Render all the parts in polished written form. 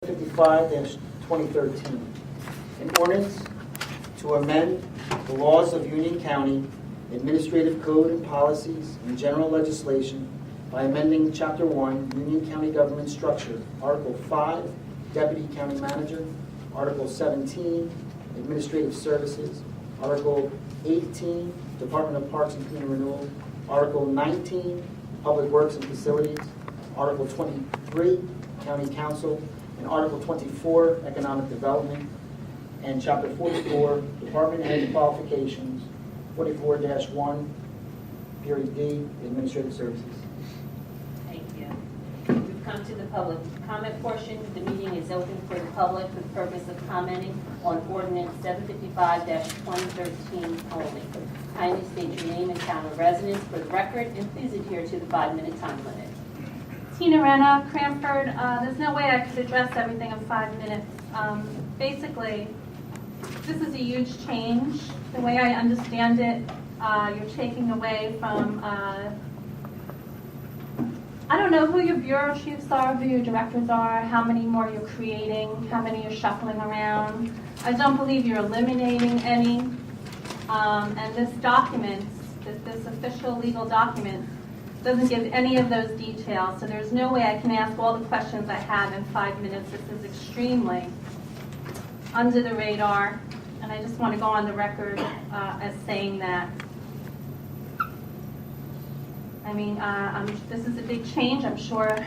55-2013. An ordinance to amend the laws of Union County, administrative code and policies and general legislation by amending Chapter 1, Union County Government Structure, Article 5, Deputy County Manager, Article 17, Administrative Services, Article 18, Department of Parks and Community Renewal, Article 19, Public Works and Facilities, Article 23, County Council, and Article 24, Economic Development, and Chapter 44, Department Head Qualifications, 44-1, Period D, Administrative Services. Thank you. We've come to the public comment portion. The meeting is open for the public for the purpose of commenting on Ordinance 755-2013 only. Kindly state your name and town of residence for the record, and please adhere to the 5-minute time limit. Tina Renna, Cranford. There's no way I could address everything in 5 minutes. Basically, this is a huge change. The way I understand it, you're taking away from, I don't know who your bureau chiefs are, who your directors are, how many more you're creating, how many you're shuffling around. I don't believe you're eliminating any. And this document, this official legal document, doesn't give any of those details, so there's no way I can ask all the questions I have in 5 minutes. This is extremely under the radar, and I just want to go on the record as saying that. I mean, this is a big change. I'm sure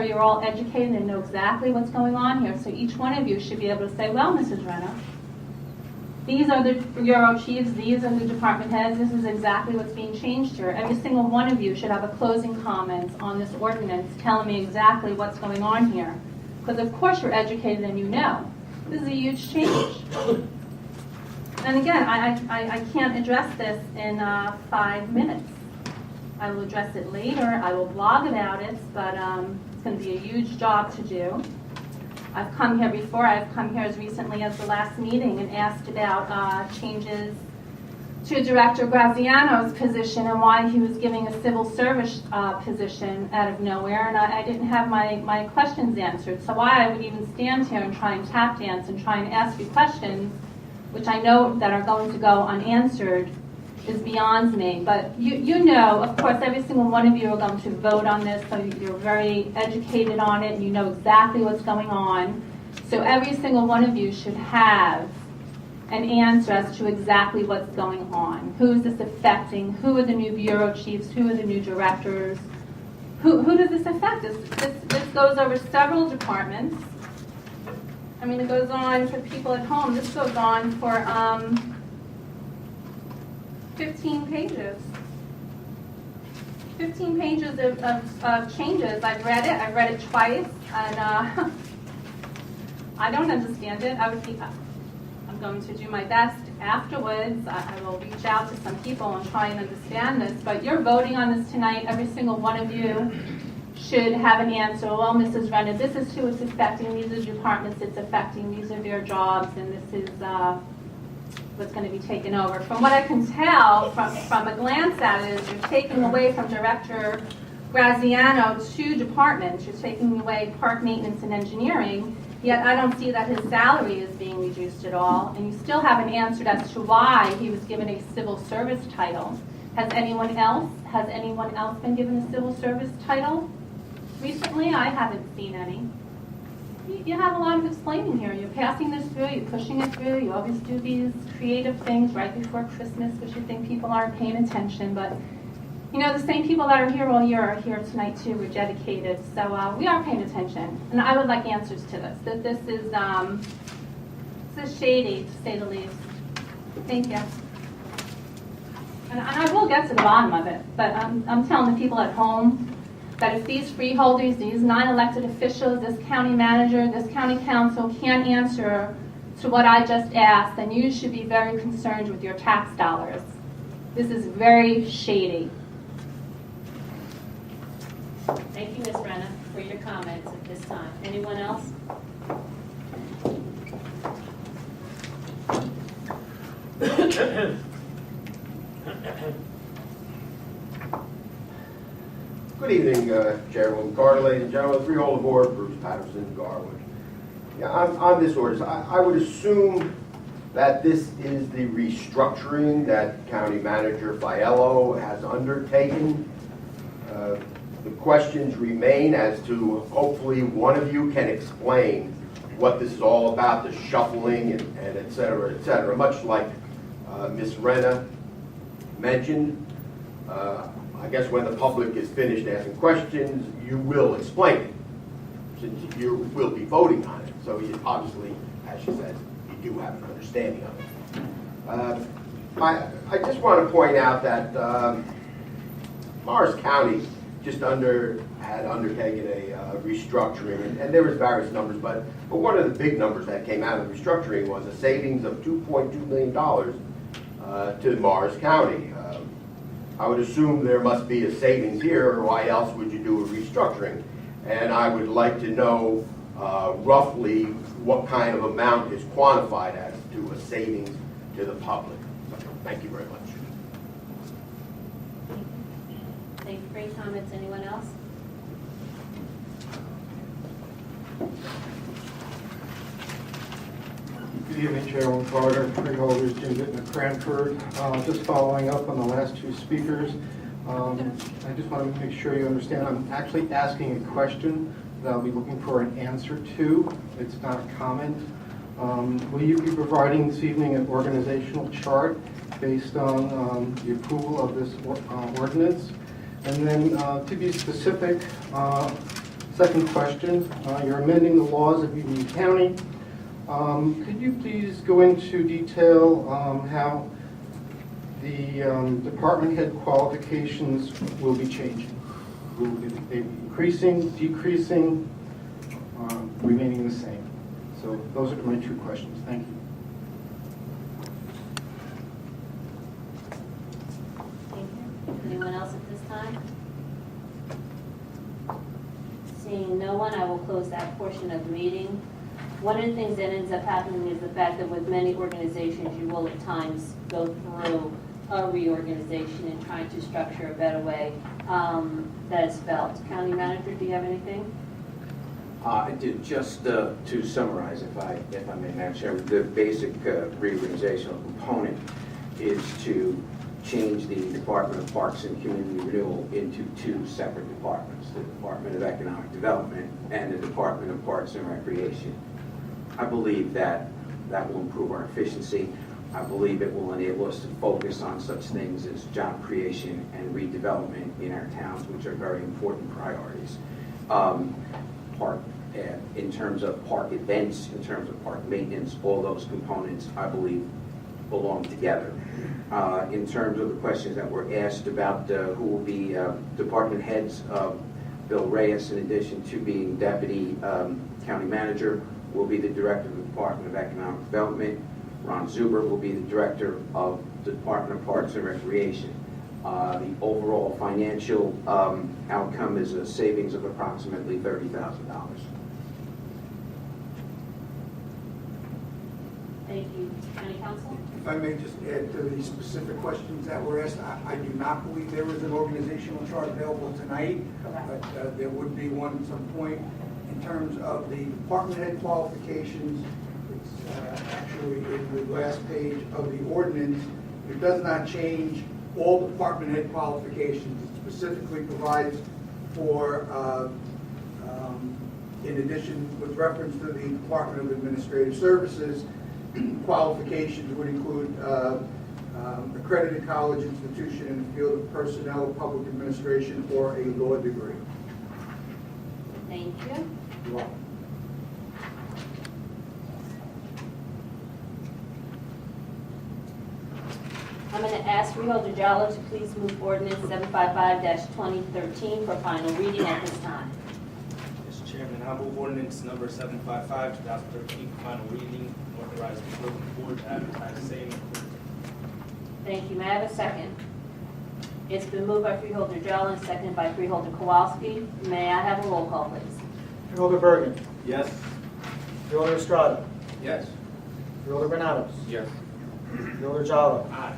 you're all educated and know exactly what's going on here, so each one of you should be able to say, well, Mrs. Renna, these are the bureau chiefs, these are the department heads, this is exactly what's being changed here. Every single one of you should have a closing comment on this ordinance telling me exactly what's going on here. Because of course you're educated and you know. This is a huge change. And again, I can't address this in 5 minutes. I will address it later, I will blog about it, but it's going to be a huge job to do. I've come here before. I've come here as recently as the last meeting and asked about changes to Director Graziano's position and why he was giving a civil service position out of nowhere, and I didn't have my questions answered. So why I would even stand here and try and tap dance and try and ask you questions, which I know that are going to go unanswered, is beyond me. But you know, of course, every single one of you are going to vote on this, so you're very educated on it and you know exactly what's going on. So every single one of you should have an answer as to exactly what's going on. Who is this affecting? Who are the new bureau chiefs? Who are the new directors? Who does this affect? This goes over several departments. I mean, it goes on for people at home. This goes on for 15 pages. 15 pages of changes. I've read it. I've read it twice, and I don't understand it. I'm going to do my best afterwards. I will reach out to some people and try and understand this. But you're voting on this tonight. Every single one of you should have an answer. Well, Mrs. Renner, this is who it's affecting. These are the departments it's affecting. These are their jobs, and this is what's going to be taken over. From what I can tell, from a glance at it, is you're taking away from Director Graziano 2 departments. You're taking away park maintenance and engineering, yet I don't see that his salary is being reduced at all, and you still haven't answered as to why he was given a civil service title. Has anyone else been given a civil service title recently? I haven't seen any. You have a lot of explaining here. You're passing this through, you're pushing it through, you always do these creative things right before Christmas because you think people aren't paying attention, but you know, the same people that are here all year are here tonight too. We're dedicated, so we are paying attention, and I would like answers to this. This is shady, to say the least. Thank you. And I will get to the bottom of it, but I'm telling the people at home that if these freeholders, these non-elected officials, this county manager, this county council can't answer to what I just asked, then you should be very concerned with your tax dollars. This is very shady. Thank you, Ms. Renna, for your comments at this time. Anyone else? Good evening, Chairwoman Carter, ladies and gentlemen. Freeholder Board, Bruce Patterson, Garwood. Yeah, on this ordinance, I would assume that this is the restructuring that County Manager Fiello has undertaken. The questions remain as to, hopefully, one of you can explain what this is all about, the shuffling and et cetera, much like Ms. Renna mentioned. I guess when the public is finished asking questions, you will explain it, since you will be voting on it. So you obviously, as she says, you do have an understanding of it. I just want to point out that Morris County just had undertaken a restructuring, and there was various numbers, but one of the big numbers that came out of the restructuring was a savings of $2.2 million to Morris County. I would assume there must be a savings here, or why else would you do a restructuring? And I would like to know roughly what kind of amount is quantified as to a savings to the public. Thank you very much. Thank you for your comments. Anyone else? Good evening, Chairman Carter, freeholders, Jim Bittner, Cranford. Just following up on the last two speakers, I just want to make sure you understand I'm actually asking a question that I'll be looking for an answer to. It's not a comment. Will you be providing this evening an organizational chart based on the approval of this ordinance? And then to be specific, second question, you're amending the laws of Union County. Could you please go into detail how the department head qualifications will be changing? Will they be increasing, decreasing, remaining the same? So those are my two questions. Thank you. Thank you. Anyone else at this time? Seeing no one, I will close that portion of the meeting. One of the things that ends up happening is the fact that with many organizations, you will at times go through a reorganization and trying to structure a better way that is felt. County Manager, do you have anything? Just to summarize, if I may, Madam Chairman, the basic reorganizational component is to change the Department of Parks and Community Renewal into two separate departments, the Department of Economic Development and the Department of Parks and Recreation. I believe that will improve our efficiency. I believe it will enable us to focus on such things as job creation and redevelopment in our towns, which are very important priorities. In terms of park events, in terms of park maintenance, all those components, I believe, belong together. In terms of the questions that were asked about who will be department heads, Bill Reyes, in addition to being Deputy County Manager, will be the Director of the Department of Economic Development. Ron Zuber will be the Director of the Department of Parks and Recreation. The overall financial outcome is a savings of approximately $30,000. Thank you. County Council? If I may just add to the specific questions that were asked, I do not believe there is an organizational chart available tonight, but there would be one at some point. In terms of the department head qualifications, it's actually in the last page of the ordinance. It does not change all department head qualifications. It specifically provides for, in addition, with reference to the Department of Administrative Services, qualifications would include accredited college institution in the field of personnel, public administration, or a law degree. Thank you. You're welcome. I'm going to ask Freeholder Jallo to please move ordinance 755-2013 for final reading at this time. Mr. Chairman, I move ordinance number 755-2013 for final reading, authorize the clerk of the board to advertise same. Thank you. May I have a second? It's been moved by Freeholder Jallo and seconded by Freeholder Kowalski. May I have a roll call, please? Freeholder Bergen. Yes. Freeholder Estrada. Yes. Freeholder Granados. Yes. Freeholder Jallo. Aye.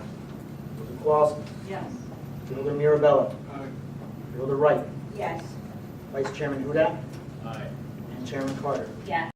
Freeholder Kowalski. Yes. Freeholder Mirabella. Aye. Freeholder Wright. Yes. Vice Chairman Hudak. Aye. And Chairman Carter. Yes.